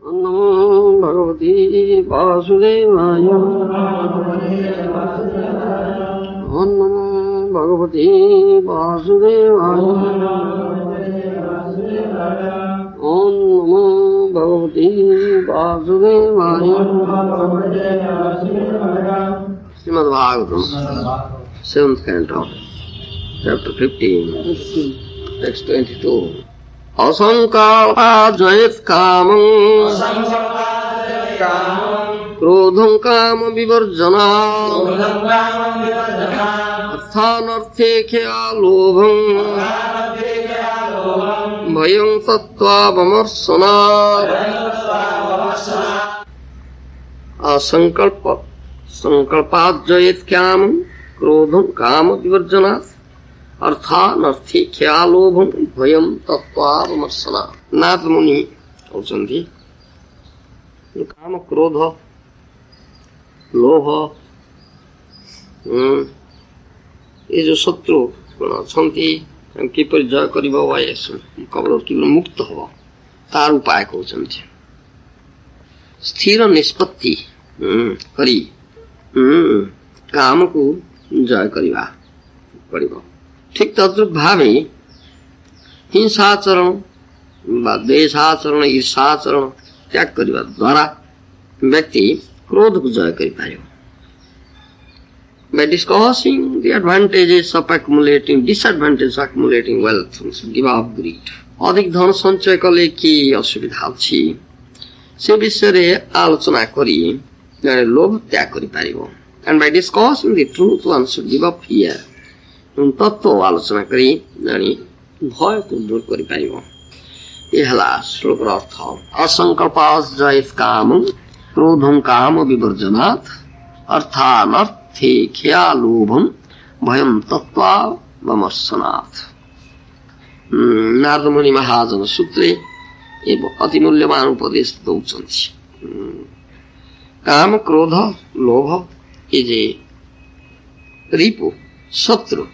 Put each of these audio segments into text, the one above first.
नमो भगवते वासुदेवाय। ओम नमो भगवते वासुदेवाय। ओम नमो भगवते वासुदेवाय। Shrimad Bhagavatam 7th canto, chapter 15, text 22. असंकल्पाजयत् कामं क्रोधं काम विवर्जनात् अर्थानर्थे ख्या लोभं भयं तत्त्वावमर्शनात्। असंकल्पाजयत् कामं क्रोधं काम विवर्जनात् अर्थानर्थी ख्यालोभम भयम तत्वावमर्शना। नाथ मुनि कहते काम क्रोध लोभ ये जो शत्रु अच्छा किपर जय कर कबल मुक्त हम तार उपाय कहते स्थिर निष्पत्ति करी काम को जय करवा पड़िबो। ठीक तद्रूप भाव हिंसाचरण द्वेषाचरण ईर्षाचरण त्याग करने द्वारा व्यक्ति क्रोध को जय कर पाए। By discussing the advantages of accumulating, disadvantages of accumulating wealth, give up greed. अधिक धन संचय कले की असुविधा अच्छी से विषय रे आलोचना करी जने लोभ त्याग करि पारिबो। And by discussing the truth, one should give up fear. तत्व आलोचना करी जानी भय को दूर करि पारिबो। ये हला श्लोक अर्थ असंकल्पाजयत् कामं क्रोधं काम विवर्जनात् अर्थानर्थे ख्या लोभं भयं तत्त्वावमर्शनात्। नारद मुनि महाजन सूत्रे एवं अति मूल्यवान उपदेश दौचन्ति। काम क्रोध लोभ ये जे रिपु शत्रु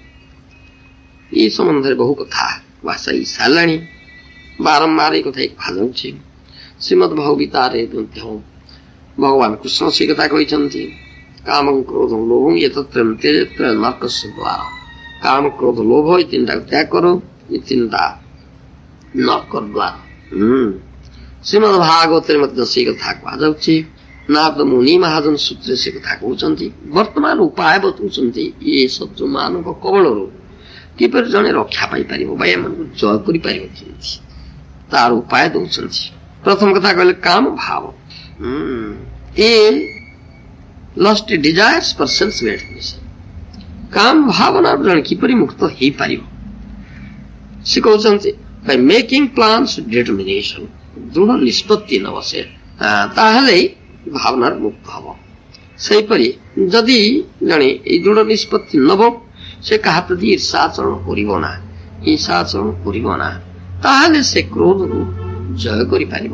ये संबंध बहु कथा भाषा साराणी बारंबार कथा भाजी। श्रीमद भगवतारे भगवान कृष्ण से कथा कहते काम क्रोध लोभ ये त्यजेत नरकस्य द्वारा। काम क्रोध लोभ ये तीन त्याग करो ये तीनटा नरक द्वारा। श्रीमद भागवत से कथा कहुच्छी। नारद मुनि महाजन सूत्र से कथा कहते वर्तमान उपाय बताऊँ ये सब जो मानव कबल किपर जड़े रक्षा पाई पार भाई मान जय कर तार उपाय दौरान प्रथम कथा कहले काम भाव ए lust desires for self gratification. काम भावना जड़े किपर मुक्त हो पार से कहते बाय मेकिंग प्लान्स डिटरमिनेशन दृढ़ निष्पत्ति नबसे ताहले भावना मुक्त हम। से परी जदि जड़े दृढ़ निष्पत्ति नब से क्या प्रति ईर्षाचरण करना हिंसाचरण करना ताहले से क्रोध को जय कर पार।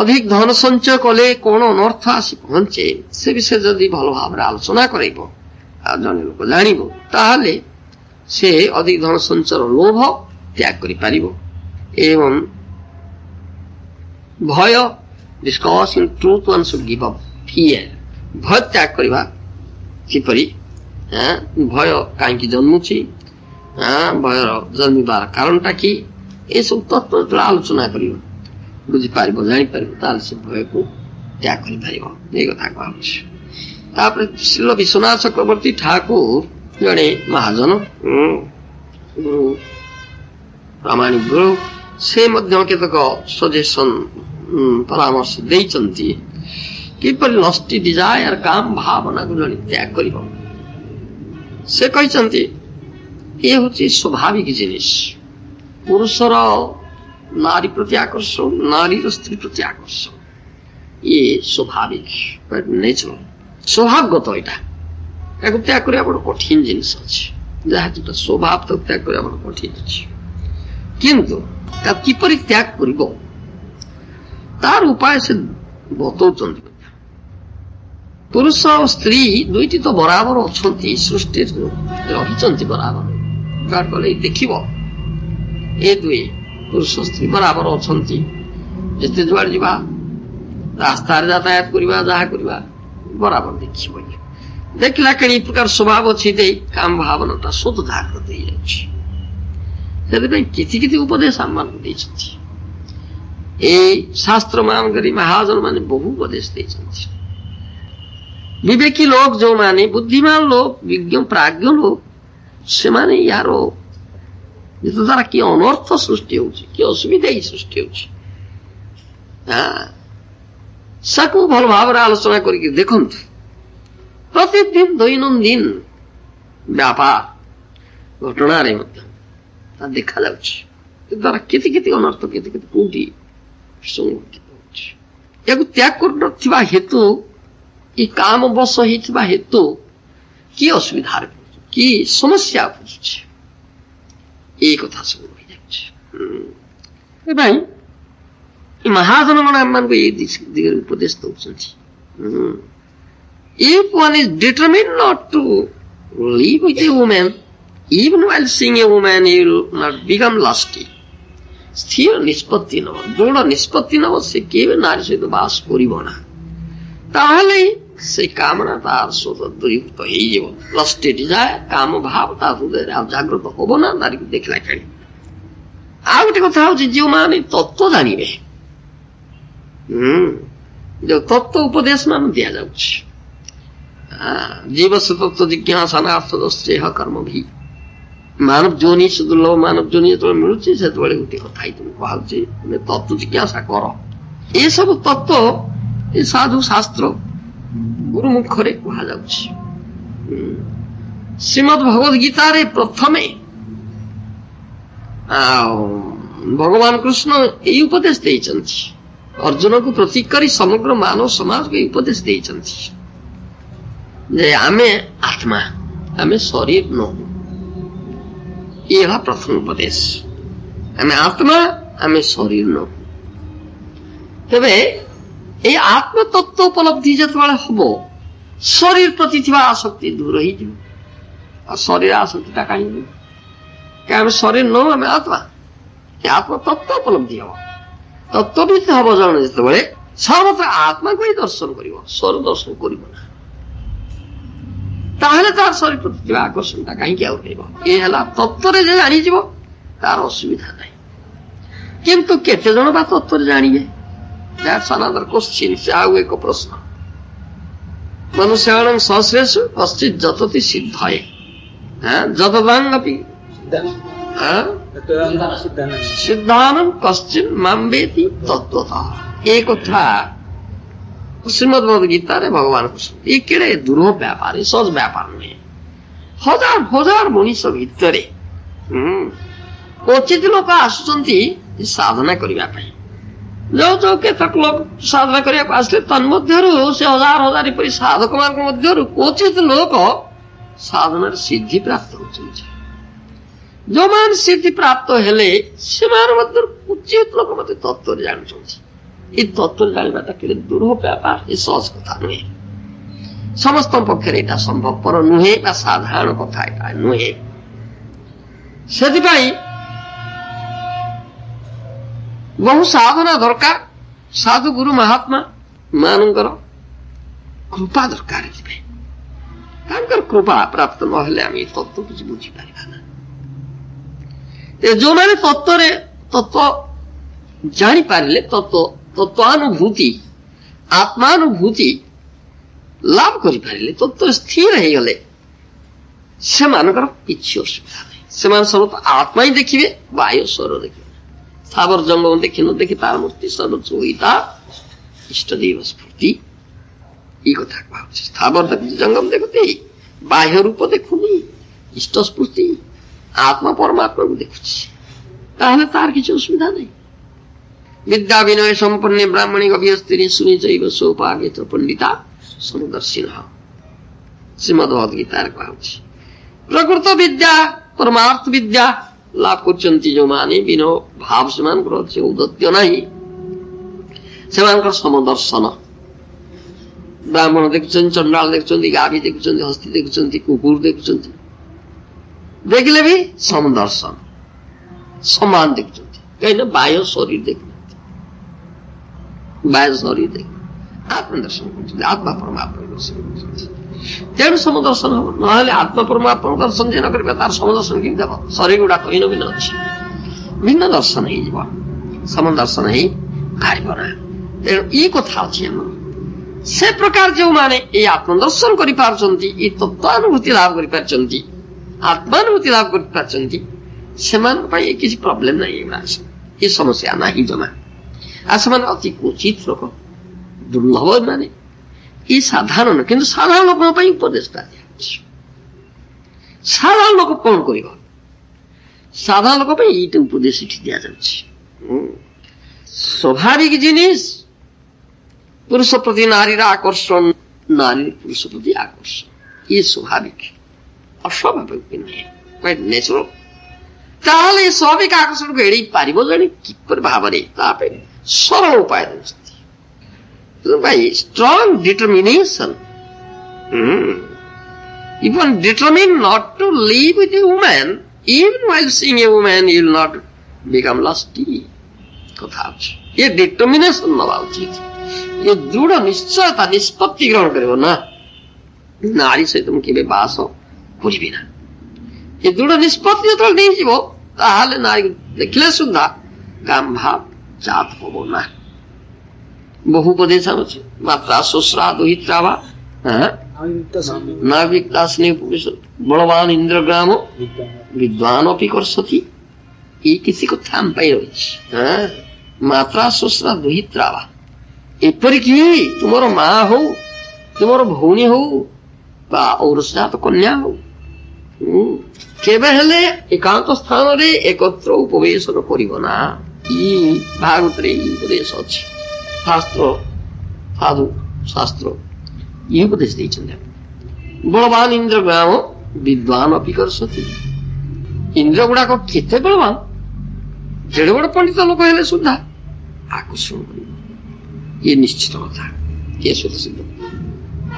अधिक धन संचय कले कौन अनर्थ आसी पहुंचे से विषय जदि भल भाव आलोचना कर जने लोक जान ताहले से अधिक धन संचय लोभ त्याग कर पार एवं भय discussing truth one should give up fear। भय त्याग करवा किपरि भय कहीं जन्मुची भय जन्मार कारणटा कि ये सब तत्व आलोचना कर बुझी पार जानी पार से भय को त्याग कर पार ये कथा कहूँ। श्रील विश्वनाथ चक्रवर्ती ठाकुर जड़े महाजन गुरु प्रामाणिक गुरु से केतक सजेशन परामर्श देइचंती किपर लस्टी डिजायर काम भावना को जड़े त्याग कर से कहते ये हूँ स्वाभाविक जिनिस पुरुषर नारी प्रति आकर्षण नारी स्त्री प्रति आकर्षण ये स्वाभाविक नेचुरल स्वभावगत यहाँ त्याग कर बड़ कठिन जिनिस अच्छे जहाँ जो स्वभाव तो त्याग कर बड़ कठिन अच्छे किंतु किपर त्याग कर तार उपाय से बतौं। पुरुष और स्त्री दुईटी तो बराबर अच्छा सृष्टि रही बराबर कले देख ए दुई पुरुष स्त्री बराबर अछंती जते जुआड़ जीवा रास्ता यातायात करवा जहा करवा बराबर देखिए देखला कई प्रकार स्वभाव अच्छी काम भावनाटा स्वत जागृत हो जाती उपदेश आम मान शास्त्र मान महाजन मान बहु उपदेश विवेकी लोग जो माने बुद्धिमान लोग विज्ञ प्राज्ञ लोग से माने यार द्वारा कि अनर्थ सृष्टि होची कि असुविधा ही सृष्टि होची साकु भल भाव आलोचना करके देखंतु प्रतिदिन दैनंदिन व्यापार घटना देखा द्वारा केते केते अनर्थ केते केते कोटी संघटित होची याकु त्याग कर हेतु ये काम बस होइतबा हेतु कि असुविधा कि समस्या पड़ुछि ए कथा सब हो जाउछि महाजन मान को ये दिगरे उपदेश दउछन्ति if one is determined not to live with a woman even while seeing a woman he will not become lusty स्थिर निष्पत्ति नब दृढ़ निष्पत्ति नब से केवे नारी सहित बास करिब ना ताहले से कामना तार स्वतः दूरीभूत हो लस्ट डिजायर काम भाव ता हृदय जागृत होब ना नारी को देखला खेली आ गोटे कथा हो जो माने तत्व जानिबे जो तत्व उपदेश मान दिया जाउछि जीव से तत्व जिज्ञासानार्थ दस्तेह कर्म भी मानव जोनि से दुर्लभ मानव जोनि जो मिलुछि से गोटे कथा ही तुम कहउछि तत्व जिज्ञासा कर ये सब तत्व ये साधु शास्त्र गुरु मुखरे कहा जाउछि श्रीमद् भगवद गीता रे प्रथमे भगवान कृष्ण ये उपदेश देइछन्ति अर्जुन को प्रतीक करी समग्र मानव समाज को उपदेश देइछन्ति जे आमे आत्मा आमे शरीर न यह प्रथम उपदेश आमे आत्मा आमे शरीर न तबे ये आत्म तत्व उपलब्धि जतबेले हबो शरीर प्रति थिबा आसक्ति दूर हो जिवो आ शरीर आसक्ति ता काई कि आमे शरीर न आमे आत्मा ये आत्म तत्व उपलब्धि हबो तत्व भी हबो जण जतबेले सर्वत्र आत्मा को ही दर्शन करिवो स्वर दर्शन करिवो ना ताहले तार शरीर प्रति थिबा आकर्षण ता काई के आउरेबो ए हला तत्व रे जे जानि जिवो तार असुविधा नै किंतु केते जण बा तत्व रे जानिबे That's another question. एक प्रश्न मनुष्याणां सहस्रेषु कश्चित् जतति सिद्धाय जततांगपि सिद्धानं कश्चित् मां वेति तत्त्वतः एक कथा श्रीमद् भगवद गीता रे भगवान कृष्ण ये केड़े दुर्लभ व्यापार सहज व्यापार नहीं हजार हजार मनीष भितरे क्वचित लोक आसुचंती साधना करबा पई जो जो केतक लोग साधना करिया आसले तन्मध्यरु से हजार हजार परि साधक मान मध्यरु क्वचित लोक साधना सिद्धि प्राप्त होचंती जो मान सिद्धि प्राप्त हेले से मान मध्य क्वचित लोक मते तत्व जानुचंती ई तत्व जानिबाटा केले दुर्लभ व्यापार ई सहज कथा नुहे समस्त पक्षरे एटा संभवपर नुहे बा साधारण कथा एटा नुहे सेति पई बहु साधना दरकार साधु गुरु महात्मा मानकर कृपा दरकार कृपा प्राप्त न हेले आम तत्व किसी बुझी पारिबा ना जो माने तत्व जानी पारिले तत्वानुभूति आत्मानुभूति लाभ करि पारिले तत्व स्थिर हे गले से मानकर किछि असुविधा नै से मान सब आत्मा ही देखिबे बाह्य स्वर देखिबे स्थावर जंगम देखि न देखि तार मूर्ति सर्वोच्च होइता इष्ट देव स्फूर्ति ई कथा कहउछि स्थावर जंगम देखते बाह्य रूप देखुनी इष्ट स्फूर्ति आत्मा परमात्मा को देखुछि ताहले तार किछि असुविधा नै विद्या विनय संपन्ने ब्राह्मणी अभिस्त्री सुनि जैव सोपागे च पंडिता समदर्शिनः श्रीमद् भगवद गीता कहउछि प्रकृत विद्या परमार्थ विद्या लाभ करचंती जो माने बिनो भाव समान से औदत्य नहीं से समदर्शन ब्राह्मण देखुं चंडाल देखुं गाभी देखुं हस्ती देखुं कुकुर देखुं देखले भी समदर्शन समान देखुं कहीं बाह्य शरीर देखना बाह्य शरीर देख आत्मदर्शन कर आत्मा परमात्मा दर्शन तेणु समदर्शन हम ना आत्मा परमात्मा दर्शन जे न करिबा तार समदर्शन कि देव शरीर गुडा कहीं भिन्न अच्छी भिन्न दर्शन हो समदर्शन ही पारिबना तेणु ये कथा अच्छी हम से प्रकार जो माने ये आत्मदर्शन करि पारछंती ये तत्वानुभूति लाभ करि पारछंती आत्मानुभूति लाभ करि पारछंती सेमान पई किसी प्रॉब्लम नहीं है ये समस्या नहीं जमा आसमान अति क्वचित लोक दुर्लभ माने ये साधारण किंतु साधारण लोक उपदेश साधारण लोक कौन कर साधारण लोक ये उपदेश दि स्वाभाविक जिनिस पुरुष प्रति नारी आकर्षण नारी पुरुष प्रति आकर्षण ये स्वाभाविक अस्वाभाविक क्वाइट नेचुरल ताले स्वाभाविक आकर्षण को एड़ी पारिबो जणी किपर भाबरे तापे सरल उपाय भाई strong determination even determined not to live with a woman even while seeing a woman you will not become lusty कथा ये डिटर्मिनेशन नवा उचित ये दृढ़ निश्चयता निष्पत्ति ग्रहण करिबो ना नारी सहित केबे बास करिबि ना ये दृढ़ निष्पत्ति जतल नै जीवो ताहाले नारी देखले सुद्धा काम भाव जात होबो ना बहुपदेश अछि मात्रा सुश्रा दुहित्रा वा नाविकता स्नेह पुरुष बलवान इंद्रग्राम विद्वान अपि करसति ये किसी को थाम पाई रही मात्रा सुश्रा दुहित्रा वा एपरिकी तुमर माँ हो तुमर भौणी हो बा औरसात कन्या हो केबे हेले एकांत स्थान रे एकत्र उपवेशन करिबो ना ई भागवत रे उपदेश अछि शास्त्र साधु शास्त्र ये उपदेश देइछन्ते बलवान इंद्रग्राम विद्वान अपि करसति इंद्र गुडा को केते बलवान जेडे बड़ पंडित लोक हेले सुद्धा आकर्षण करिबो ये निश्चित कथा ये सुध सिद्ध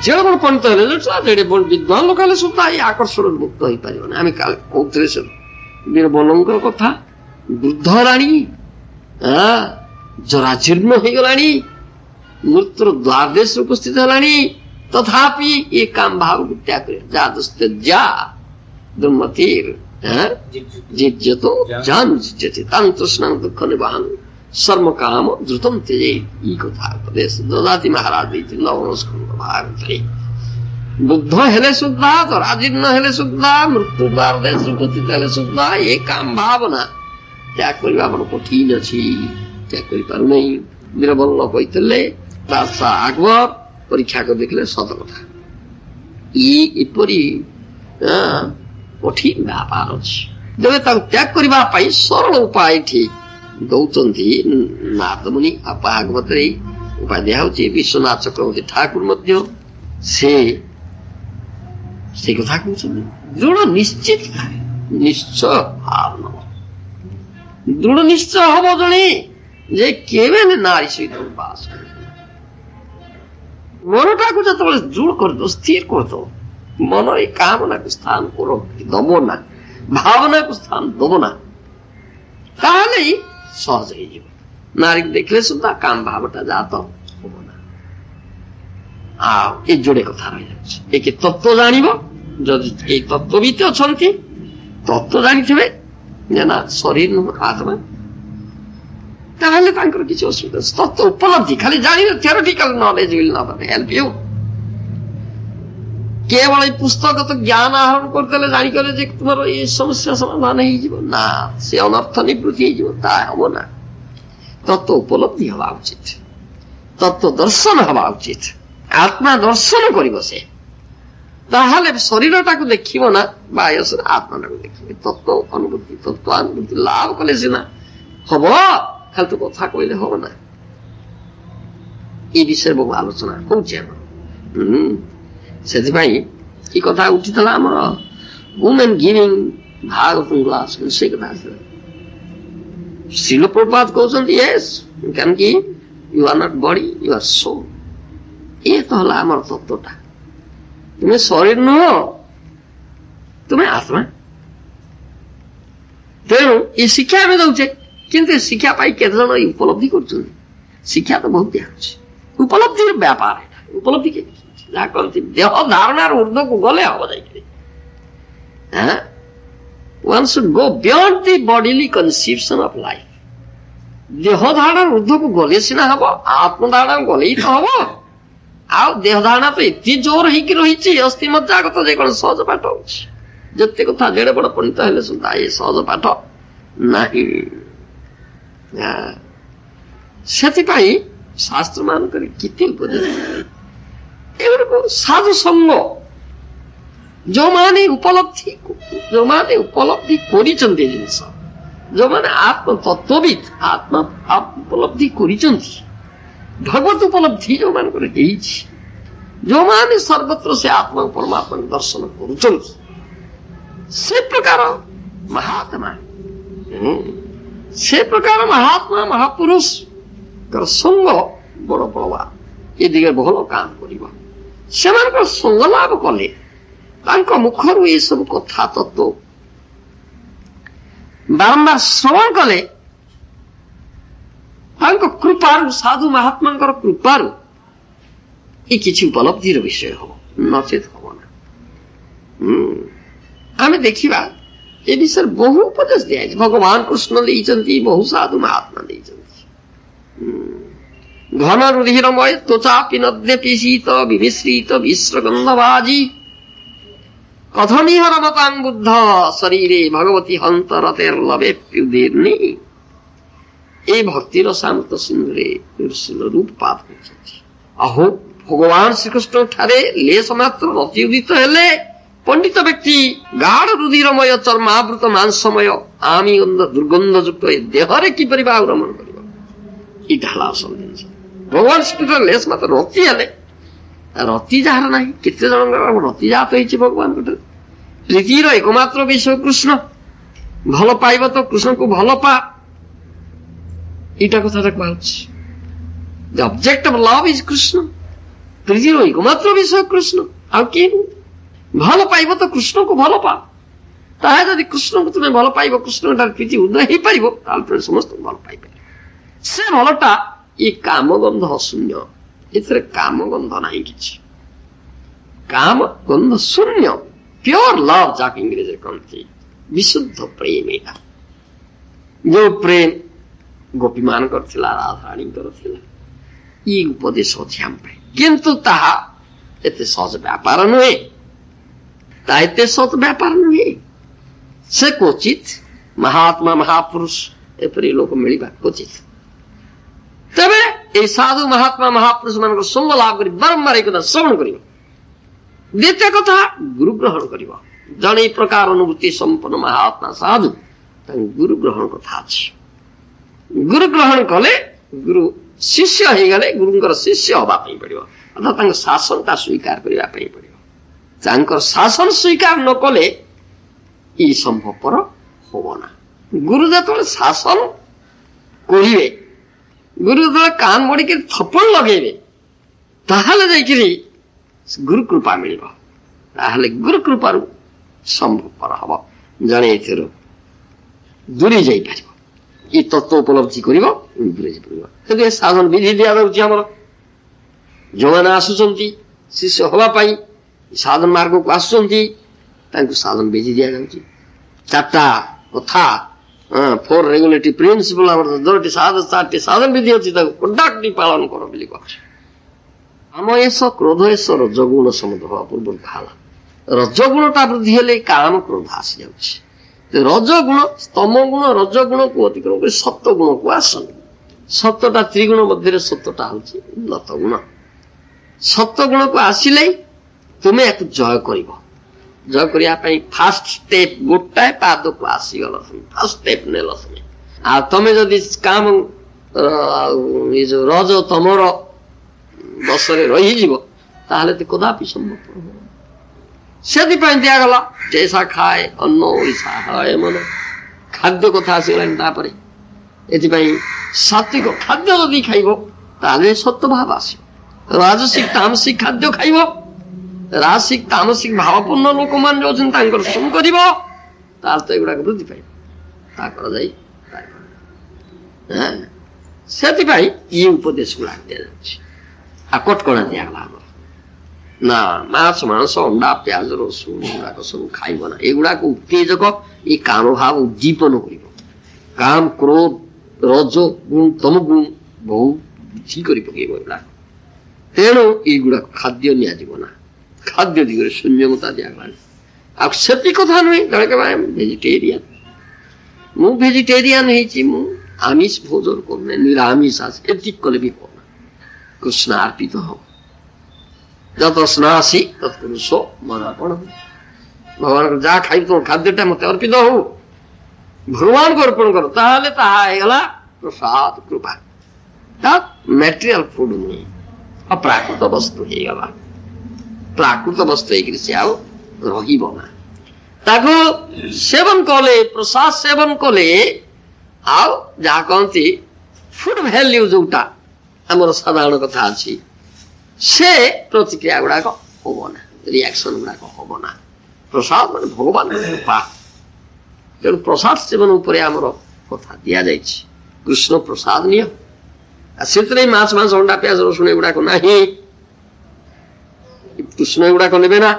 जेडे बड़ पंडित हेले जेडे बड़ विद्वान लोक हेले सुद्धा ये आकर्षण मुक्त होई परिबो ना आमी काल कोउतरे से वीर बलंकर कथा वृद्ध रानी जराजीर्ण हो गलानी मृत्यु द्वारदेश उपस्थित है तथापि ये काम भाव को त्याग करे जा दुर्मतिर जिज्जतो जान जिज्जति तंत्रस्नान दुख निवारण सर्व काम द्रुतम त्यजे ई कथा उपदेश ददाति महाराज देति नवस्कंद भागवत बुद्ध हेले सुद्धा जराजीर्ण हेले सुद्धा मृत्यु द्वारदेश उपस्थित हेले सुद्धा ये काम भावना त्याग करबा बड़ कठिन अछि त्याग करि पारु नै वीरबल्ल कहितले बादशाह अकबर परीक्षा को देखले सत कथा ई कठिन व्यापार अछि जबे ताक त्याग करबा पाई सरल उपाय ठीक दौचंती नारदमुनि भागवत रे उपाय देहाउछि विश्वनाथ चक्रवर्ती ठाकुर मध्य से कथा कहउछन् दृढ़ निश्चित निश्चय भावना दृढ़ निश्चय हबो जणे जे केवे नारी सहित बास करे मनटा को जब दृढ़ कर दो स्थिर कर दो मन ये कामना को स्थान करो दबो ना भावना को स्थान दबो ना ताहले सहज हो नारी देखले सुद्धा काम भावटा जात होबो ना आ ए जोड़े कथा रहि जाछ एक तत्व जानिबो जदि ए तत्व भी तो अछंती तत्व जानिथिबे ना शरीर न आत्मा ताहले तांकर किछ असुविधा तत्व उपलब्धि खाली जानि theoretical knowledge will not help you केवल पुस्तक तो ज्ञान आहरण करते जानी करे जे तुम्हारा ये समस्या समाधान ही जीव ना से अनर्थ निवृत्ति जीव ता हबो ना तत्व उपलब्धि हवा उचित तत्व दर्शन हवा उचित आत्मा दर्शन करिवो से ताहले शरीरटा को देखिबो ना बाह्य से आत्माटा को देखिबो तत्व अनुभूति तत्वानुभूति लाभ कले सिना हबो खाली तो कथा कहले हबो ना ये विषय बहु आलोचना होउचे सेथिपाई ई कथा उठितला हमर वुमेन गिविंग भागवत क्लास से कथा श्रील प्रभुपाद कहउछन्ति यस कैन कि you are not body you are soul ये तो हला हमर तत्वटा तुम्हें शरीर न हो तुम्हें आत्मा तेणु ये शिक्षा में दौचे किंतु शिक्षा पाई केते जण उपलब्धि करछन शिक्षा तो बहुत दियाछ उपलब्धि व्यापार है उपलब्धि के जा करती देह धारणा ऊर्ध्व को गले हो जाई हां one should go beyond the bodily conception of life देह धारणा ऊर्ध्व को गले सिना हबो आत्म धारणा गले ही तो हबो आ देह धारणा तो इति जोर ही कि रही अस्थि मज्जागत जे कोन सहज पाठ होछि जत्ते कथा जेडे बड़ पंडित हेले सुनता ये सहज पाठ नाही सेति पाई शास्त्र मान कर किते उपदेश एगुड़ो साधु संग जो माने उपलब्धि करिचंती जिनस जो माने आत्म तत्वविद आत्मा उपलब्धि करिचंती भगवत उपलब्धि जो मान कर जो माने सर्वत्र से आत्मा परमात्मा दर्शन करुचंती से प्रकार महात्मा से प्रकार महात्मा महापुरुष कर संग बड़ बड़वा ये दिगे भल काम करिबा सेमान संग लाभ कले मुखर ये सब कथा तत्व बारंबार श्रवण कले कृपारु साधु महात्मा कृपारु ये किसी उपलब्धिर विषय हो नचेत हम ना आम देखा ये विषय बहु उपदेश दिया भगवान कृष्ण देइचंती बहु साधु महात्मा देइचंती घन रुधिरमय त्वचा पिनद्यपि शीत विमिश्रित विश्रगंधभाजी कथमिह रमतां बुद्ध शरीरे भगवती हंतरतेर्लवेप्युदीर्नि ए भक्तिर शांत सिंधुरे रूपपात करछंती अहो भगवान श्रीकृष्ण ठारे लेश मात्र रति उदित हेले पंडित व्यक्ति गाढ़ रुधिरमय चर्मावृत मांसमय आमी गंध दुर्गंधयुक्त देहरे किपरि रमण करिब ई ढाला असल जिनिस भगवान श्रीकृष्ण लेश मात्र रति हेले रति जार ना केते जन रति जात होइछि भगवान को प्रीतिर एकमात्र विषय कृष्ण भल पाइब तो कृष्ण को भल पा इटा कथा कहछि the object of love is Krishna प्रीतिर एकमात्र विषय कृष्ण आ के भल पाइब तो कृष्ण को भल पा ताहे यदि कृष्ण को तुमे भल पाइब कृष्ण तार प्रीति उदय ही पाइब ताल समस्त भल पाइब से भलटा ये कामगंध शून्य इतरे कामगंध नहीं किछि कामगंध शून्य प्योर लव जाके इंग्रेजी कहते विशुद्ध प्रेम एटा जो प्रेम गोपी मान करथिला राधारानी करथिला ई उपदेश अछि हम पे किंतु ताहा एते सहज व्यापार नुहे ता एते सहज व्यापार नुहे से क्वचित महात्मा महापुरुष एपरि लोक मिलिबा क्वचित तबे ए साधु महात्मा महापुरुष मान संग लाभ करी बारंबार एक श्रवण करिब द्वितीय कथा गुरु ग्रहण करिब जने प्रकार अनुभूति संपन्न महात्मा साधु गुरु ग्रहण कथा अछि गुरु ग्रहण कले गुरु शिष्य हे गले गुरुंकर शिष्य होबा पई पड़िबो अर्थात तांग शासन का स्वीकार करिबा पई पड़िबो तांकर शासन स्वीकार न कले ई संभवपर होबना गुरु जतले शासन करिवे गुरु कान मोड़ी के थप्पड़ लगेबे ताहले जाइकिरी गुरु कृपा मिलिबो ताहले गुरु कृपारु संभवपर हबो जने एथिर दूरी जाई परिबो ई तत्व उपलब्धि करिबो दूरी जाई परिबो सेते साधन विधि दिया दउछि हमर जोमान आसुचंती शिष्य होबा पई साधन मार्ग को आसुचंती तांको साधन विधि दिया जाउछि चारटा कथा फोर रेगुलेटरी प्रिंसिपल साधन विधि अच्छी कंडक्ट पालन कर बोली कामयस क्रोधयस रजगुण समुद्र हवा पूर्व कहा रजगुणटा वृद्धि हेले काम क्रोध आसी जाउछि रजगुण स्तम गुण रजगुण को अतिक्रम कर सत्व गुण को आसन सत्यटा त्रिगुण मध्य सत्यटा होछि उन्नत गुण सत्व गुण को आसिले तुमे एक जय करिबो जय करिया पई फर्स्ट स्टेप गोटाए पाद को आसी गल फर्स्ट स्टेप नेल समय आ तमे जदी काम ये जो रज तमर बसरे रही जीवो ताहले ते कदापि संभव सेति पई दिया गला जैसा खाए अन्न ओइसा है मन खाद्य कथा आसीगलानि तापरे एति पई सात्विक खाद्य जदी खाइबो ताहले सत्य भाव आसी राजसिक तामसिक खाद्य खाइबो रासिक तामसिक भावपूर्ण लोक मान जो चिंता सुन कर वृद्धि पाइब ସେଥିପାଇଁ ଇଏ ଉପଦେଶ ଗୁଡାକ ଦିଆଯାଉଛି। ଆଉ କଟକଣା ଦିଆଗଲା ଆମର ନା ମାଛ ମାଂସ ଅଣ୍ଡା ପିଆଜ ରସୁଣ ଏଗୁଡାକ ସବୁ ଖାଇବ ନା। ଏଗୁଡାକ ଉତ୍ତେଜକ, ଏ କାମ ଭାବ ଉଦ୍ଦୀପନ କରିବ। କାମ କ୍ରୋଧ ରଜ ଗୁଣ ତମ ଗୁଣ ବହୁ ବୃଦ୍ଧି କରି ପକେଇବ ଏଗୁଡାକ। ତେଣୁ ଏଇଗୁଡାକ ଖାଦ୍ୟ ନିଆଯିବ ନା। ଖାଦ୍ୟ ଦିଗରେ ସଂଯମତା ଦିଆଗଲାଣି। ଆଉ ସେତି କଥା ନୁହେଁ ଜଣେ କହିବ ଭେଜିଟେରିଆନ, ମୁଁ ଭେଜିଟେରିଆନ ହେଇଛି, ମୁଁ ଆମିଷ ଭୋଜନ କରୁନି, ନିରାମିଷ ଆସ, ଏତିକି କଲେ ବି ହବ ନା। କୃଷ୍ଣାର୍ପିତ ହବ। ଯତ ସ୍ନାସି ତତ୍ପୁରୁଷ ମନାପଣ। ଭଗବାନଙ୍କର ଯାହା ଖାଇବ ତମ ଖାଦ୍ୟଟା ମତେ ଅର୍ପିତ ହଉ, ଭଗବାନଙ୍କୁ ଅର୍ପଣ କର, ତାହେଲେ ତାହା ହେଇଗଲା ପ୍ରସାଦ କୃପା। ମ୍ୟାଟେରିଆଲ ଫୁଡ ନୁହେଁ, ଅପ୍ରାକୃତ ବସ୍ତୁ ହେଇଗଲା। ପ୍ରାକୃତ ବସ୍ତୁ ହେଇକରି ସେ ଆଉ ରହିବ ନା। ତାକୁ ସେବନ କଲେ, ପ୍ରସାଦ ସେବନ କଲେ, ଆଉ ଯାହା କହନ୍ତି ଫୁଡ ଭ୍ୟାଲ୍ୟୁ ଯୋଉଟା ଆମର ସାଧାରଣ କଥା ଅଛି, ସେ ପ୍ରତିକ୍ରିୟା ଗୁଡାକ ହବ ନା, ରିଆକ୍ସନ ଗୁଡାକ ହବ ନା। ପ୍ରସାଦ ମାନେ ଭଗବାନଙ୍କ କୃପା। ତେଣୁ ପ୍ରସାଦ ସେବନ ଉପରେ ଆମର କଥା ଦିଆଯାଇଛି। କୃଷ୍ଣ ପ୍ରସାଦ ନିଅ, ଆଉ ସେଥିରେ ମାଛ ମାଂସ ଅଣ୍ଡା ପିଆଜ ରସୁଣ ଏଗୁଡାକ ନାହିଁ। କୃଷ୍ଣ ଏଗୁଡାକ ନେବେ ନା।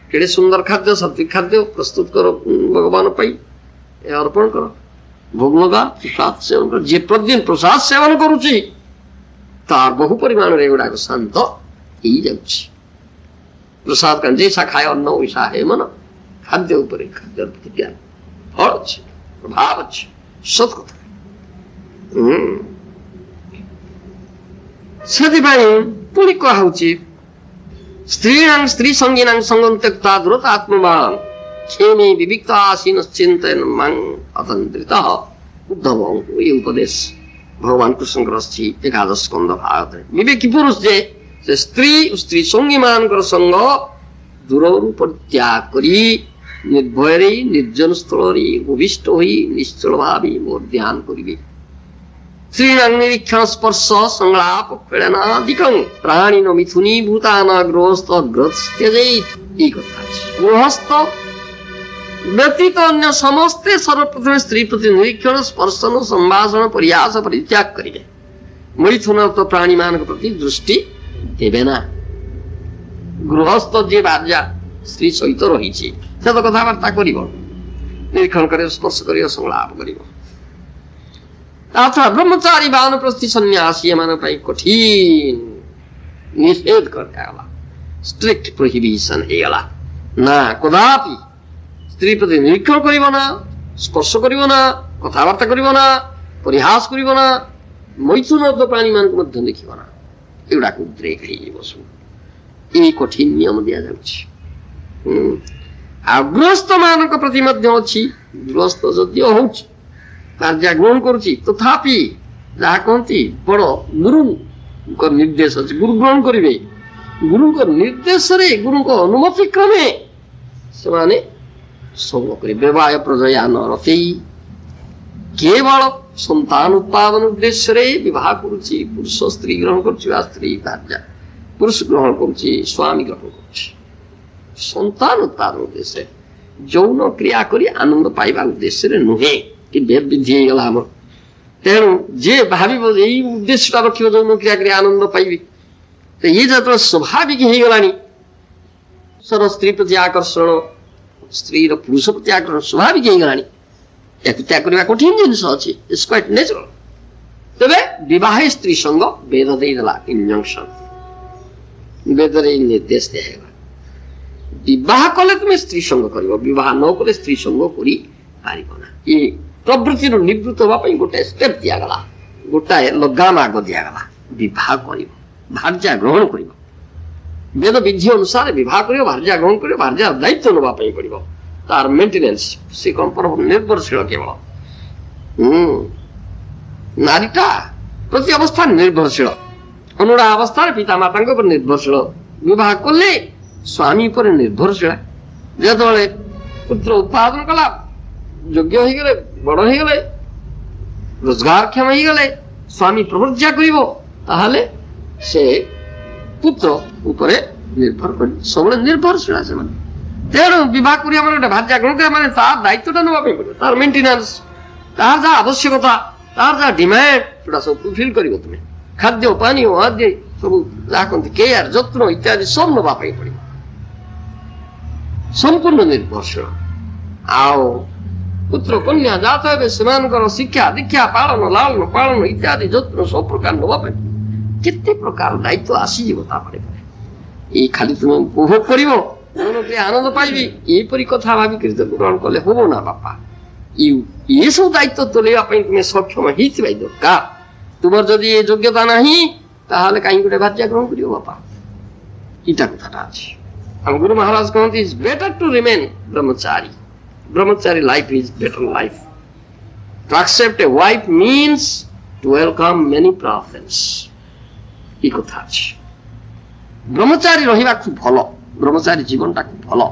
କେଡେ ସୁନ୍ଦର ଖାଦ୍ୟ, ସାତ୍ବିକ ଖାଦ୍ୟ ପ୍ରସ୍ତୁତ କର ଭଗବାନ ପାଇଁ, ଅର୍ପଣ କର, ଭୋଗ ଲଗା, ପ୍ରସାଦ ସେବନ କର। ଯିଏ ପ୍ରତିଦିନ ପ୍ରସାଦ ସେବନ କରୁଛି ତାର ବହୁ ପରିମାଣରେ ଏଗୁଡାକ ଶାନ୍ତ ହେଇଯାଉଛି। ପ୍ରସାଦ କାରଣ ଜैସା ଖାଏ ଅନ୍ନ ଓଇସା ହେ ମନ। ଖାଦ୍ୟ ଉପରେ ଖାଦ୍ୟର ପ୍ରତିକ୍ରିୟା ଫଳ ଅଛି, ପ୍ରଭାବ ଅଛି, ସତ କଥା। ସେଥିପାଇଁ ପୁଣି କୁହାହଉଛି ସ୍ତ୍ରୀଣାଂ ସ୍ତ୍ରୀ ସଙ୍ଗୀନାଂ ସଙ୍ଗମ ତ୍ୟକ୍ତା ଦୂରତାତ୍ମବାନ କ୍ଷେମେ ବିବିକ୍ତ ଆସୀନ ଚିନ୍ତୟନ ମାଂ ଅତନ୍ତ୍ରିତଃ। ଉଦ୍ଧବଙ୍କୁ ଏ ଉପଦେଶ ଭଗବାନ କୃଷ୍ଣଙ୍କର ଅଛି ଏକାଦଶ ସ୍କନ୍ଧ ଭାଗବତରେ। ବିବେକୀ ପୁରୁଷ ଯେ ସେ ସ୍ତ୍ରୀ ସ୍ତ୍ରୀ ସଙ୍ଗୀ ମାନଙ୍କର ସଙ୍ଗ ଦୂରରୁ ପରିତ୍ୟାଗ କରି ନିର୍ଭୟରେ ନିର୍ଜନ ସ୍ଥଳରେ ଉପବିଷ୍ଟ ହୋଇ ନିଶ୍ଚଳ ଭାବେ ମୋର ଧ୍ୟାନ କରିବେ। ସ୍ତ୍ରୀଣାଂ ନିରୀକ୍ଷଣ ସ୍ପର୍ଶ ସଂଳାପ ଖେଳନାଦିକଂ ପ୍ରାଣୀନ ମିଥୁନୀ ଭୂତାନା ଗୃହସ୍ଥ ଗ୍ରସ୍ତ୍ୟଜେତ୍। এই কথা আছে। গৃহস্থ ব্যতীত অন্য ସମସ୍ତେ ସର୍ବପ୍ରଥମେ ସ୍ତ୍ରୀ ପ୍ରତି ନିରୀକ୍ଷଣ ସ୍ପର୍ଶନ ସମ୍ଭାଷଣ ପରିହାସ ପରିତ୍ୟାଗ କରିବେ। ମୈଥୁନ ତ ପ୍ରାଣୀ ମାନଙ୍କ ପ୍ରତି ଦୃଷ୍ଟି ଦେବେ ନା। ଗୃହସ୍ଥ ଯିଏ ବାଜା ସ୍ତ୍ରୀ ସହିତ ରହିଛି ସେ ତ କଥାବାର୍ତ୍ତା କରିବ, ନିରୀକ୍ଷଣ କରିବ, ସ୍ପର୍ଶ କରିବ, ସଂଳାପ କରିବ। ତାଛଡ଼ା ବ୍ରହ୍ମଚାରୀ ବାନପ୍ରସ୍ଥୀ ସନ୍ନ୍ୟାସୀ ଏମାନଙ୍କ ପାଇଁ କଠିନ ନିଷେଧ କରାଗଲା, ଷ୍ଟ୍ରିକ୍ଟ ପ୍ରୋହିବିସନ ହେଇଗଲା। ନା କଦାପି ସ୍ତ୍ରୀ ପ୍ରତି ନିରୀକ୍ଷଣ କରିବ ନା, ସ୍ପର୍ଶ କରିବ ନା, କଥାବାର୍ତ୍ତା କରିବ ନା, ପରିହାସ କରିବ ନା, ମୈଥୁନ ପ୍ରାଣୀ ମାନଙ୍କୁ ମଧ୍ୟ ଦେଖିବ ନା। ଏଗୁଡାକୁ ଉଦ୍ରେକ ହେଇଯିବ ସବୁ। ଏଇ କଠିନ ନିୟମ ଦିଆଯାଉଛି। ଆଉ ଗୃହସ୍ଥ ମାନଙ୍କ ପ୍ରତି ମଧ୍ୟ ଅଛି। ଗୃହସ୍ଥ ଯଦିଓ ହଉଛି କାର୍ଯ୍ୟ ଗ୍ରହଣ କରୁଛି, ତଥାପି ଯାହା କହନ୍ତି ବଡ ଗୁରୁଙ୍କ ନିର୍ଦ୍ଦେଶ ଅଛି, ଗୁରୁ ଗ୍ରହଣ କରିବେ। ଗୁରୁଙ୍କ ନିର୍ଦ୍ଦେଶରେ, ଗୁରୁଙ୍କ ଅନୁମତି କ୍ରମେ ସେମାନେ ସଙ୍ଗ କରିବେ। ବିବାହ ପ୍ରଜୟା ନ ରତେଇ, କେବଳ ସନ୍ତାନ ଉତ୍ପାଦନ ଉଦ୍ଦେଶ୍ୟରେ ବିବାହ କରୁଛି ପୁରୁଷ, ସ୍ତ୍ରୀ ଗ୍ରହଣ କରୁଛି ବା ସ୍ତ୍ରୀ କାର୍ଯ୍ୟ ପୁରୁଷ ଗ୍ରହଣ କରୁଛି, ସ୍ୱାମୀ ଗ୍ରହଣ କରୁଛି ସନ୍ତାନ ଉତ୍ପାଦନ ଉଦ୍ଦେଶ୍ୟରେ, ଯୌନ କ୍ରିୟା କରି ଆନନ୍ଦ ପାଇବା ଉଦ୍ଦେଶ୍ୟରେ ନୁହେଁ। କି ବେଦ ବିଧି ହେଇଗଲା ଆମର। ତେଣୁ ଯିଏ ଭାବିବ ଏଇ ଉଦ୍ଦେଶ୍ୟଟା ରଖିବ ଯୌନ କ୍ରିୟା କରି ଆନନ୍ଦ ପାଇବି, ତ ଇଏ ଯେତେବେଳେ ସ୍ୱାଭାବିକ ହେଇଗଲାଣି, ସ୍ତ୍ରୀ ପ୍ରତି ଆକର୍ଷଣ, ସ୍ତ୍ରୀର ପୁରୁଷ ପ୍ରତି ଆକର୍ଷଣ ସ୍ୱାଭାବିକ ହେଇଗଲାଣି, ଏହାକୁ ତ୍ୟାଗ କରିବା କଠିନ ଜିନିଷ ଅଛି। It's quite natural. ତେବେ ବିବାହୀ ସ୍ତ୍ରୀ ସଙ୍ଗ ବେଦ ଦେଇଦେଲା ଇଞ୍ଜଙ୍କସନ, ବେଦରେ ନିର୍ଦ୍ଦେଶ ଦିଆହେଲା। ବିବାହ କଲେ ତୁମେ ସ୍ତ୍ରୀ ସଙ୍ଗ କରିବ, ବିବାହ ନ କଲେ ସ୍ତ୍ରୀ ସଙ୍ଗ କରିପାରିବ ନା। ଏ ପ୍ରବୃତ୍ତିରୁ ନିବୃତ୍ତ ହେବା ପାଇଁ ଗୋଟାଏ ଷ୍ଟେପ୍ ଦିଆଗଲା, ଗୋଟାଏ ଲଗାମ ଆଗ ଦିଆଗଲା। ବିବାହ କରିବ, ଭାର୍ଯ୍ୟା ଗ୍ରହଣ କରିବ, ବେଦ ବିଧି ଅନୁସାରେ ବିବାହ କରିବ, ଭାର୍ଯ୍ୟା ଗ୍ରହଣ କରିବ, ଭାର୍ଯ୍ୟା ଦାୟିତ୍ୱ ନେବା ପାଇଁ ପଡିବ। ତାର ମେଣ୍ଟେନାନ୍ସ ସେ କଣ ନିର୍ଭରଶୀଳ କେବଳ ନାରୀଟା ପ୍ରତି ଅବସ୍ଥାରେ ନିର୍ଭରଶୀଳ, ଅନୁଡ଼ା ଅବସ୍ଥାରେ ପିତା ମାତାଙ୍କ ଉପରେ ନିର୍ଭରଶୀଳ। ବିବାହ କଲେ ସ୍ୱାମୀ ଉପରେ ନିର୍ଭରଶୀଳ। ଯେତେବେଳେ ପୁତ୍ର ଉତ୍ପାଦନ କଲା, ଯୋଗ୍ୟ ହେଇଗଲେ, ବଡ ହେଇଗଲେ, ରୋଜଗାରକ୍ଷମ ହେଇଗଲେ, ସ୍ୱାମୀ ପ୍ରବର୍ତ୍ୟା କରିବ, ତାହେଲେ ସେ ପୁତ୍ର ଉପରେ ନିର୍ଭର କରି ସବୁବେଳେ ନିର୍ଭରଶୀଳ ସେମାନେ। ତେଣୁ ବିବାହ କରିବା ମାନେ ଗୋଟେ ଭାର୍ଯ୍ୟା ଗ୍ରହଣ କରିବା ମାନେ ତାର ଦାୟିତ୍ୱଟା ନେବା ପାଇଁ ପଡିବ, ତାର ମେଣ୍ଟେନାନ୍ସ, ତାର ଯାହା ଆବଶ୍ୟକତା तार जा डिमांड गुड़ा सब फुलफिल कर तुम खाद्य पानी आदि सब जहाँ कहते केयर जत्न इत्यादि सब नवा पड़ो संपूर्ण निर्भरशील आओ पुत्र कन्या जात हे से शिक्षा दीक्षा पालन लालन पालन इत्यादि जत्न सब प्रकार नवा केते प्रकार दायित्व आसीज ये खाली तुम उपभोग कर आनंद पाइबी यहीपरी कथा भाविक ग्रहण कले हम ना बापा ये सब दायित्व तुलवाई तुम सक्षम हो दरकार तुम जदि ये योग्यता नहीं ताहले कहीं गोटे भाज्या ग्रहण कर बापा इटा कथा अच्छे हम गुरु महाराज कहते is better to remain brahmachari brahmachari life is better life to accept a wife means to welcome many problems ये कथा अच्छे ब्रह्मचारी रहिबा खूब भल ब्रह्मचारी जीवनटा खूब भल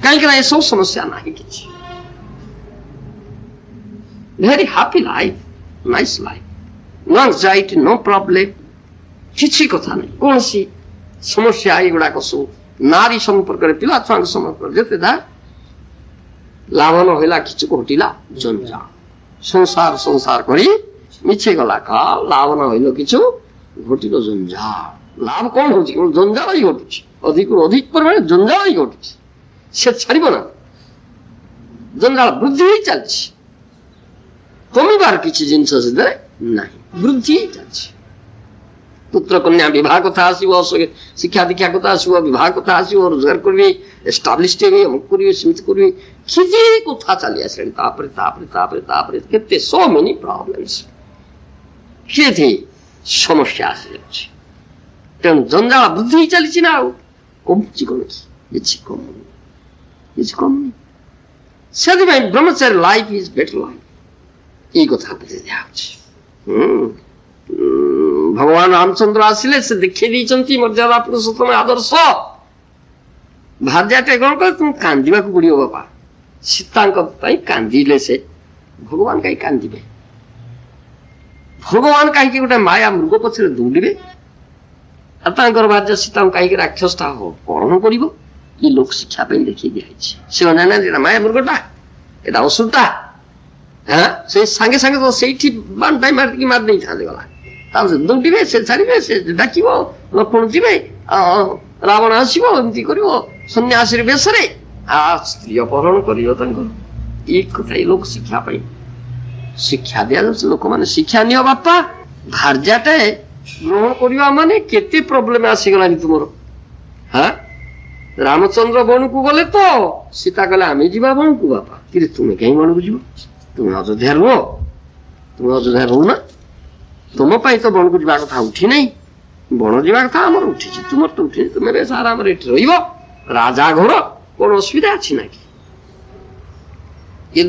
कहीं ये सब समस्या ना किसी very happy life, nice life, no anxiety, no problem, किसी कथा नहीं कौन सी समस्या युड़ाक सब नारी संपर्क पिला छुआ संपर्क जिते लाभ न होला किसी घटिला जंजाल संसार संसार करी मिछे गला का लाभ न हईल किछु घटिल जंजाल लाभ कौन हो जंजाल ही घटू अधिक अधिक परिमाण जंजाल ही घटू से छाड़ब ना जंजाल वृद्धि ही चलती कमिबार किसी जिन ना वृद्धि चलती पुत्र कन्या विवाह कथा आसो शिक्षा दीक्षा कथा आसो विवाह कथा आसो रोजगार करी एस्टाब्लिश अमुक करी सीमित करी किसी कथा चली आसे सो मेनी प्रॉब्लम्स किए समस्या आसी जाए तेणु जंजाल वृद्धि ही चली ना कमुची कौन कि कमुनी से ब्रह्मचारी लाइफ इज बेटर लाइफ ये कथा बुझे भगवान रामचंद्र आसिले से देखी दी मर्यादा पुरुषोत्तम आदर्श भार्याटे कौन कर तुम कांदा पड़ो बापा सीता कांदिले से भगवान कहीं कांदे भगवान कहीं गोटे माया मृग पछे दौड़े भार्या सीता कहीं राक्षसटा हरण कर ये लोक शिक्षा देखी दिखाई से माया मृगटा एटा असुरटा हाँ से सांगे सांगे तो से बांटा मारिक मारदे था गला दौड़े से छाड़े से डाक लक्ष्मण जी रावण आसमती कर सन्यासी बेस स्त्री अपहरण कर लोक शिक्षा शिक्षा दि लोक मैंने शिक्षा नि बापा भार्याटे ग्रहण करवा माने केते प्रॉब्लम आसीगला तुम हाँ रामचंद्र बन को गले तो सीता कहले आम जा बन को बापा कि तुम्हें कहीं बन को जीव तुम अयोध्या रुह तुम अयोध्या रो ना तुम तो बन को जा कथा उठी नहीं बन जा कथा आम उठी तुम तो उठी तुम बेस आराम राजा घर कौन असुविधा अच्छी ना कि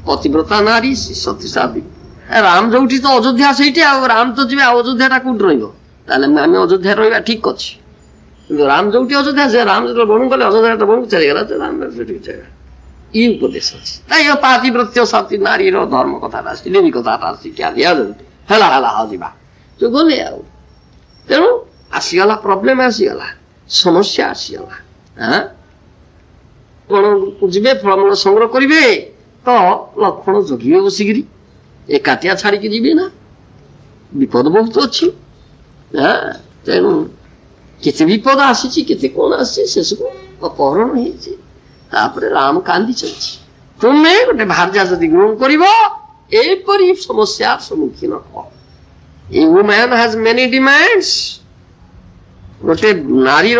पतिव्रता नारी सतीसा राम जो तो अयोध्या से राम तो जी अयोध्या कौट रही अयोध्या रहा ठीक अच्छे राम जो अयोध्या से राम जो बन गले अयोध्या बन को चलीगला राम चलेगा ये उपदेश अच्छे पातिव्रत्य सती नारी धर्म कथा लिवि कथा शिक्षा दिया जा जो गले तेणु आसीगला प्रॉब्लम आसीगला समस्या आसीगला हाँ कौन जी फलमूल संग्रह करेंगे तो लक्ष्मण जगिए बसिकी एकाटिया छाड़ी जी ना विपद बहुत अच्छी हाँ तेणु केते विपद आसी केते कौन आसी सब अपहरण होपर राम कांदी चलती तुम्हें गोटे भार्या जदि ग्रहण कर समस्या सम्मुखीन हो वुमेन हैज मेनी डिमांड्स गोटे नारी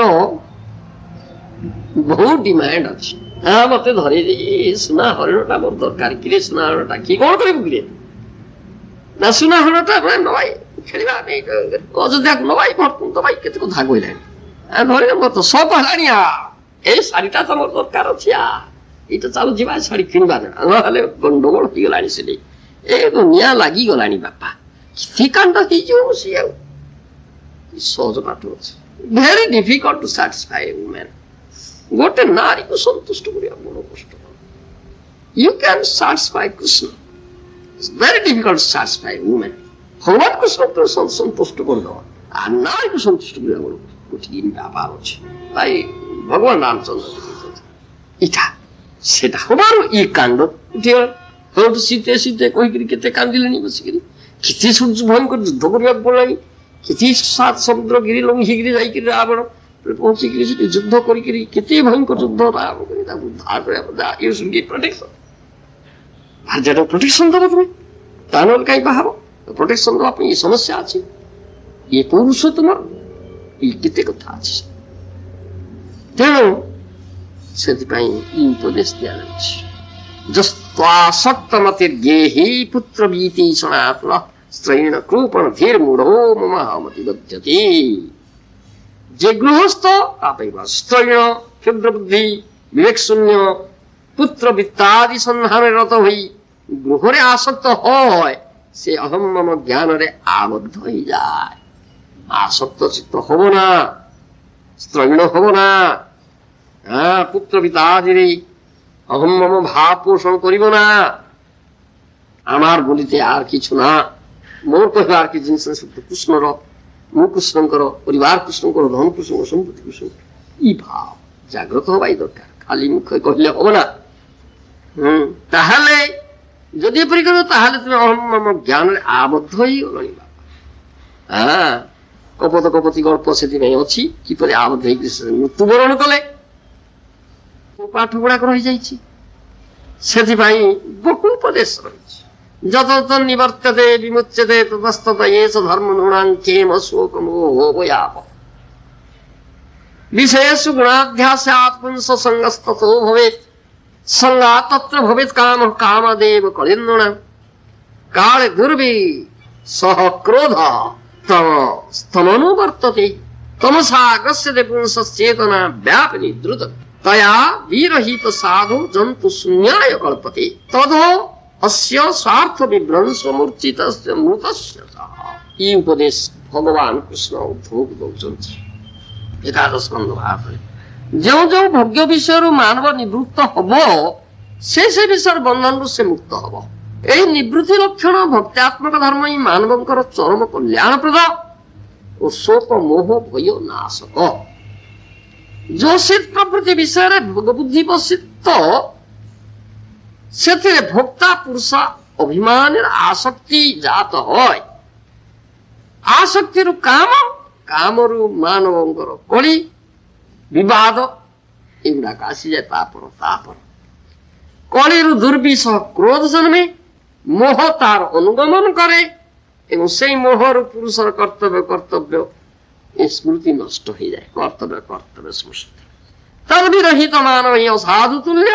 बहुत डिमांड अच्छी हाँ मत धरे सुना हरिणटा मोर दरकार कि सुना हरिणटा कि कौन कर ना सुना हरिणटा नवाई खेल अयोध्या को नवाई दबाई के कथा कहला धर मोर तो सब है ए शाढ़ीटा तो मोर दरकार अच्छी ये चलो जी शाढ़ी किणवा ना गंडगोल हो गला से निया लगिगला बापा कि कांड हो सहज पाठ अच्छे very difficult to satisfy women गोटे नारी को संतुष्ट करने बड़ कष्ट you can satisfy Krishna very difficult to satisfy women भगवान को संतुष्ट कर दो नारी को संतुष्ट करने बड़ कठिन व्यापार अच्छे ताई भगवान रामचंद्र इटा से ये कांड उठे ହଉଠୁ ଶୀତେ ଶୀତେ କହିକିରି କେତେ କାନ୍ଦିଲେଣି ବସିକିରି, କେତେ ସୂର୍ଯ୍ୟ ଭୟଙ୍କର ଯୁଦ୍ଧ କରିବାକୁ ପଡ଼ିଲାଣି, କେତେ ସାତ ସମୁଦ୍ର ଗିରି ଲଙ୍ଘିକିରି ଯାଇକିରି ରାବଣ ପହଞ୍ଚିକିରି ସେଠି ଯୁଦ୍ଧ କରିକିରି କେତେ ଭୟଙ୍କର ଯୁଦ୍ଧ ଆରମ୍ଭ କରି ତାକୁ ଉଦ୍ଧାର କରିବା ପ୍ରୋଟେକ୍ସନ ଭାର୍ଯ୍ୟାଟା ପ୍ରୋଟେକ୍ସନ ଦବ ତୁମେ, ତା ନହେଲେ କାହିଁ ବାହାବ, ପ୍ରୋଟେକ୍ସନ ଦେବା ପାଇଁ ଏ ସମସ୍ୟା ଅଛି, ଇଏ ପୁରୁଷ ତୁମର, ଇଏ କେତେ କଥା ଅଛି। ତେଣୁ ସେଥିପାଇଁ ଇ ଉପଦେଶ ଦିଆଯାଉଛି, ଯସ୍ତ୍ୱାସକ୍ତମତିର୍ଗେହି ପୁତ୍ର ଭୀତି ସନାତନ ସ୍ତ୍ରୈଣ କୃପଣ ଧୀର ମୂଢ ମମତି ବଧ୍ୟତେ। ଯେ ଗୃହସ୍ଥ ତା ପାଇଁ ସ୍ତ୍ରୈଣ କ୍ଷୁଦ୍ର ବୁଦ୍ଧି ବିବେକ ଶୂନ୍ୟ ପୁତ୍ର ବିତ୍ତାଦି ସନ୍ଧାନରେ ରତ ହୋଇ ଗୃହରେ ଆସକ୍ତ হয় ସେ ଅହମ ମମ ଜ୍ଞାନରେ ଆବଦ୍ଧ ହେଇଯାଏ। আসক্ত চিত্ত হব না, স্ত্রৈণ হব না, পুত্র পিতাদিরে অহম মম ভাব পোষণ করিব না, আমার বলিতে আর কিছু না, মোর কহিবার কি জিনিস কৃষ্ণর, মু কৃষ্ণঙ্কর, পরিবার কৃষ্ণঙ্কর, ধন কৃষ্ণঙ্কর, সম্পত্তি কৃষ্ণ, ই ভাব জাগ্রত হবাই দরকার, খালি মুখে কহিলে হব না। তাহলে যদি এপরি করো তাহলে তুমি অহম মম জ্ঞানের আবদ্ধ হয়ে গলনি বাবা। হ্যাঁ, কপত কপতি গল্প ସେଥିପାଇଁ ଅଛି, କିପରି ଆବଦ୍ଧ ହେଇକି ମୃତ୍ୟୁବରଣ କଲେ ପାଠ ଗୁଡାକ ରହିଯାଇଛି। ସେଥିପାଇଁ ବହୁ ଉପଦେଶ ରହିଛି। ଯତ ନିବର୍ତ୍ୟତେ ବିମୁଚ୍ୟତେ ତତସ୍ତତ ଏଷ ଧର୍ମ ନୃଣାଙ୍କେମ ଶୋକ ମୋହ ଭୟାପ ବିଷୟେଷୁ ଗୁଣାଧ୍ୟାସାତ୍ ପୁଂସ ସଙ୍ଗସ୍ତतो ଭବେତ୍ ସଙ୍ଗାତ୍ ତତ୍ର ଭବେତ୍ କାମ କାମଦେବ କଳିନ୍ଦୁଣା କାଳେ ଦୁର୍ବି ସହ କ୍ରୋଧ स्तमनुवर्तते तमसा गस्यते पुंसश्चेतना व्यापिनी द्रुत तया विरहित साधु जन्तु शून्याय कल्पते तदो अस्य स्वार्थ विभ्रंश मूर्छितस्य मृतस्य ई उपदेश भगवान कृष्ण उद्धवକୁ ଦଉଛନ୍ତି ଏକାଦଶ ସ୍କନ୍ଧ ଭାବରେ। ଯେଉଁ ଯେଉଁ ଭୋଗ୍ୟ ବିଷୟରୁ ମାନବ ନିବୃତ୍ତ ହବ ସେ ବିଷୟର ବନ୍ଧନରୁ ସେ ମୁକ୍ତ ହବ। ଏହି ନିବୃତ୍ତି ଲକ୍ଷଣ ଭକ୍ତ୍ୟାତ୍ମକ ଧର୍ମ ହିଁ ମାନବଙ୍କର ଚରମ କଲ୍ୟାଣପ୍ରଦ ଓ ଶୋକ ମୋହ ଭୟ ନାଶକ। ଯୋଶିତ ପ୍ରଭୃତି ବିଷୟରେ ଭୋଗବୁଦ୍ଧି ବସିତ ସେଥିରେ ଭୋକ୍ତା ପୁରୁଷ ଅଭିମାନର ଆସକ୍ତି ଜାତ হয়। ଆସକ୍ତିରୁ କାମ, କାମରୁ ମାନବଙ୍କର କଳି ବିବାଦ ଏଗୁଡାକ ଆସିଯାଏ। ତାପର କଳିରୁ ଦୁର୍ବିଷହ କ୍ରୋଧ ଜନ୍ମେ, ମୋହ ତାର ଅନୁଗମନ କରେ ଏବଂ ସେଇ ମୋହରୁ ପୁରୁଷର କର୍ତ୍ତବ୍ୟ ଏ ସ୍ମୃତି ନଷ୍ଟ ହେଇଯାଏ। କର୍ତ୍ତବ୍ୟ ସ୍ମୃତି ତାର ବିରହିତ ମାନବ ହିଁ ଅସାଧୁ ତୁଲ୍ୟ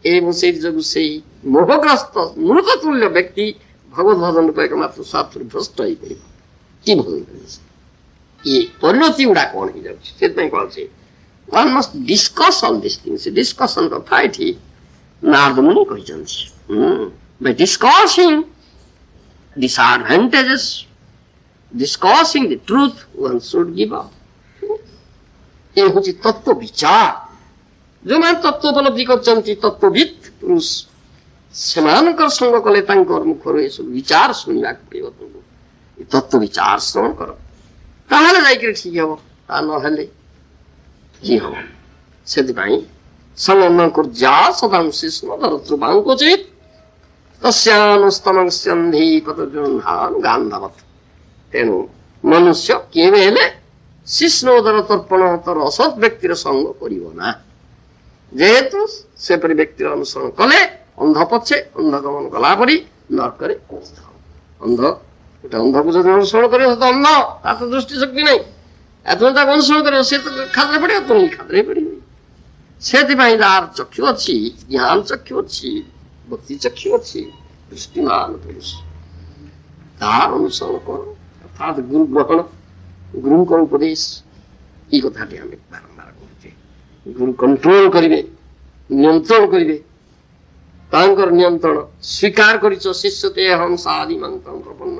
ଏବଂ ସେଇ ଯୋଗୁଁ ସେଇ ମୋହଗ୍ରସ୍ତ ମୃତ ତୁଲ୍ୟ ବ୍ୟକ୍ତି ଭଗବତ ଭଜନ ଏକ ମାତ୍ର ସ୍ୱାର୍ଥରୁ ଭ୍ରଷ୍ଟ ହେଇପାରିବ। କି ଭଜନ କରିବ? ଇଏ ପରିଣତି ଗୁଡା କଣ ହେଇଯାଉଛି? ସେଥିପାଇଁ କହୁଛି one must discuss all these things. Discussion କଥା ଏଠି ନାରଦ ମୁନି କହିଛନ୍ତି। By discussing disadvantages, discussing the truth, one should give up. ଏ ହଉଛି ତତ୍ତ୍ୱ ବିଚାର। ଯେଉଁମାନେ ତତ୍ତ୍ୱ ଉପଲବ୍ଧି କରିଛନ୍ତି ତତ୍ତ୍ୱବିତ୍ ପୁରୁଷ, ସେମାନଙ୍କର ସଙ୍ଗ କଲେ ତାଙ୍କର ମୁଖରୁ ଏସବୁ ବିଚାର ଶୁଣିବାକୁ ପଡ଼ିବ। ତୁମକୁ ଏ ତତ୍ତ୍ୱ ବିଚାର ଶ୍ରବଣ କର, ତାହେଲେ ଯାଇକରି ଠିକ ହବ, ତା ନହେଲେ କି ହବ? ସେଥିପାଇଁ ସଂଗମ କୁର୍ଜା ସଦାଂଶି ସ୍ମଦରତୃବାଙ୍କୋଚିତ ତସ୍ୟାନୁସ୍ତମସ୍ୟନ୍ଧି ଗାନ୍ଧବତ୍। ତେଣୁ ମନୁଷ୍ୟ କେବେ ହେଲେ ଶିଷ୍ଣୋଦର ତର୍ପଣ ତର ଅସତ୍ ବ୍ୟକ୍ତିର ସଙ୍ଗ କରିବ ନା। ଯେହେତୁ ସେପରି ବ୍ୟକ୍ତିର ଅନୁସରଣ କଲେ ଅନ୍ଧ ପଛେ ଅନ୍ଧଗମନ କଲା ପରି ନର୍କରେ ଅନ୍ଧ ଗୋଟେ ଅନ୍ଧକୁ ଯଦି ଅନୁସରଣ କରିବ ସେ ତ ଅନ୍ଧ, ତାର ତ ଦୃଷ୍ଟି ଶକ୍ତି ନାହିଁ। ତୁମେ ତାକୁ ଅନୁସରଣ କରିବ ସେ ତ ଖାଦ୍ୟରେ ପଡ଼ିବ, ତୁମେ ଖାଦ୍ୟରେ ପଡ଼ିବ। ସେଥିପାଇଁ ତାର ଚକ୍ଷୁ ଅଛି, ଜ୍ଞାନ ଚକ୍ଷୁ ଅଛି, ଭକ୍ତି ଚକ୍ଷୁ ଅଛି, ଦୃଷ୍ଟିମାନ ପୁରୁଷ, ତାର ଅନୁସରଣ କର। ଅର୍ଥାତ୍ ଗୁରୁ ଗ୍ରହଣ, ଗୁରୁଙ୍କର ଉପଦେଶ, ଏଇ କଥାଟି ଆମେ ବାରମ୍ବାର କରୁଛେ। ଗୁରୁ କଣ୍ଟ୍ରୋଲ କରିବେ, ନିୟନ୍ତ୍ରଣ କରିବେ, ତାଙ୍କର ନିୟନ୍ତ୍ରଣ ସ୍ୱୀକାର କରିଛ। ଶିଷ୍ୟତେ ହଂସାଦି ମନ୍ତ୍ରଂ ପ୍ରପନ୍ନ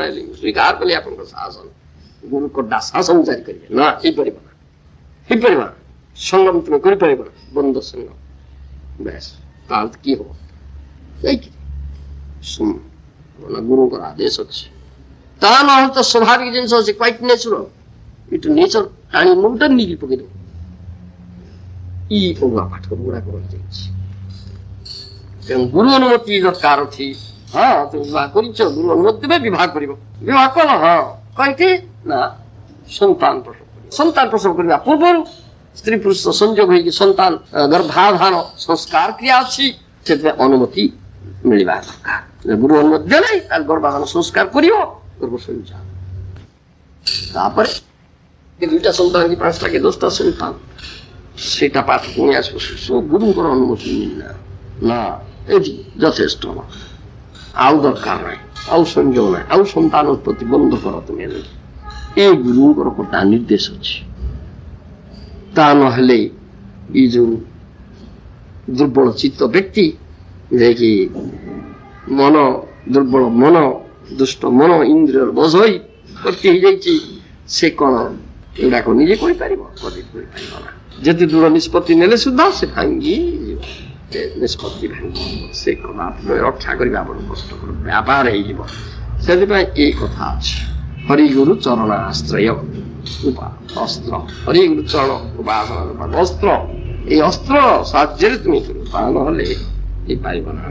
ହେଲେ ସ୍ୱୀକାର କଲେ ଆପଣଙ୍କ ଶାସନ, ଗୁରୁ କଡା ଶାସନ ଜାରି କରିବେ ନା, ହେଇପାରିବ ନା, ହେଇପାରିବ ନା। ସଂଗମ ତୁମେ କରିପାରିବ ନା, ବନ୍ଦ ସଂଗମ। ବେଶ ତାହେଲେ କି ହବ? ଯାଇକି ଗୁରୁଙ୍କର ଆଦେଶ ଅଛି, ତା ନହେଲେ ତ ସ୍ୱାଭାବିକ ଜିନିଷ ଅଛି, କ୍ୱାଇଟ୍ ନ୍ୟାଚୁରାଲ। ଏଠୁ ନେଚର ଟାଣି ମୁଣ୍ଡ ନେଇକି ପକେଇଦେବ। ଇ ଅଗୁଆ ପାଠ ଗୁଡାକ ରହିଯାଇଛି। ତେଣୁ ଗୁରୁ ଅନୁମତି ଦରକାର ଅଛି। ହଁ তুমি ବିବାହ କରିଛ, ଗୁରୁ ଅନୁମତି ଦେବେ, ବିବାହ କରିବ। ବିବାହ କଲ, ହଁ କହିକି ନା ସନ୍ତାନ ପ୍ରସବ କରିବ। ସନ୍ତାନ ପ୍ରସବ କରିବା ପୂର୍ବରୁ ସ୍ତ୍ରୀ ପୁରୁଷ ସଂଯୋଗ ହେଇକି ସନ୍ତାନ ଗର୍ଭାଧାନ ସଂସ୍କାର କ୍ରିୟା ଅଛି, ସେଥିପାଇଁ ଅନୁମତି ମିଳିବା ଦରକାର। ଗୁରୁ ଅନୁମତି ଦେଲେ ତାହେଲେ ଗର୍ଭାଧାନ ସଂସ୍କାର କରିବ, ଗର୍ଭ ସଞ୍ଚାର। ତାପରେ ଦୁଇଟା ସନ୍ତାନ କି 5ଟା କି 10ଟା ସନ୍ତାନ, ସେଇଟା ପାଠ ପୁଣି ଆସିବ। ଗୁରୁଙ୍କର ଅନୁମତି ମିଳିଲା ନା ଏଠି ଯଥେଷ୍ଟ, ଆଉ ଦରକାର ନାହିଁ, ଆଉ ସଂଯୋଗ ନାହିଁ, ଆଉ ସନ୍ତାନ ଉତ୍ପତ୍ତି ବନ୍ଦ କର ତୁମେ। ଏ ଗୁରୁଙ୍କର ଗୋଟା ନିର୍ଦ୍ଦେଶ ଅଛି। ତା ନହେଲେ ଏଇ ଯୋଉ ଦୁର୍ବଳ ଚିତ୍ତ ବ୍ୟକ୍ତି, ଯିଏକି ମନ ଦୁର୍ବଳ, ମନ ଦୁଷ୍ଟ ମନ, ଇନ୍ଦ୍ରିୟର ବୋଝ ହୋଇ ଭର୍ତ୍ତି ହେଇଯାଇଛି, ସେ କଣ ଏଗୁଡାକ ନିଜେ କରିପାରିବ? କରିପାରିବ ନା। ଯେତେ ଦୃଢ ନିଷ୍ପତ୍ତି ନେଲେ ସୁଦ୍ଧା ସେ ଭାଙ୍ଗି ଯିବ, ନିଷ୍ପତ୍ତି ଭାଙ୍ଗିଯିବ। ସେ ରକ୍ଷା କରିବା ବଡ କଷ୍ଟକର ବ୍ୟାପାର ହେଇଯିବ। ସେଥିପାଇଁ ଏଇ କଥା ଅଛି, ହରିଗୁରୁ ଚରଣାଶ୍ରୟ ଅସ୍ତ୍ର। ହରିଗୁରୁ ଚରଣ ଉପାସନା ଅସ୍ତ୍ର। এই অস্ত্র সাহায্যে তুমি করো, তা নহলে এই পাইব না।